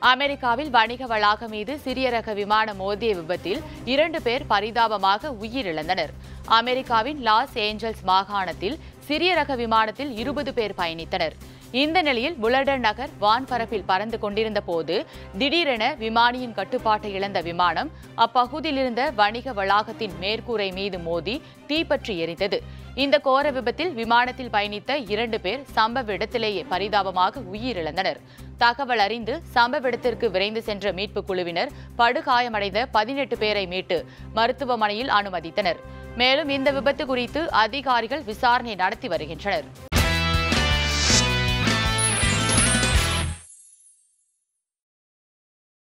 அமெரிக்காவில் வணிக வளாகம் மீது சிறிய ரக விமானம் மோதிய விபத்தில் 2 பேர் பரிதாபமாக உயிரிழந்தனர். அமெரிக்காவின் லாஸ் ஏஞ்சல்ஸ் மாகாணத்தில் சிறிய ரக விமானத்தில் 20 பேர் பயணித்தனர். இந்த நிலையில் புலடன் நகர் வான்பரப்பில் பறந்து கொண்டிருந்த போது திடீரென விமானியின் கட்டுப்பாட்டை இழந்த விமானம் அப்பகுதியில் இருந்த வணிக வளாகத்தின் மேற்கூரை மீது மோதி தீப்பற்றி எரிந்தது. இந்த கோர விபத்தில் விமானத்தில் பயணித்த 2 பேர் சம்பவ இடத்திலேயே பரிதாபமாக உயிரிழந்தனர். தகவல் அறிந்து சம்பவ இடத்திற்கு விரைந்து சென்ற மீட்புக் குழுவினர் படுகாயமடைந்த 18 பேரை மீட்டு மருத்துவமனையில் அனுமதித்தனர். மேலும் இந்த விபத்து குறித்து அதிகாரிகள் விசாரணை நடத்தி வருகின்றனர்.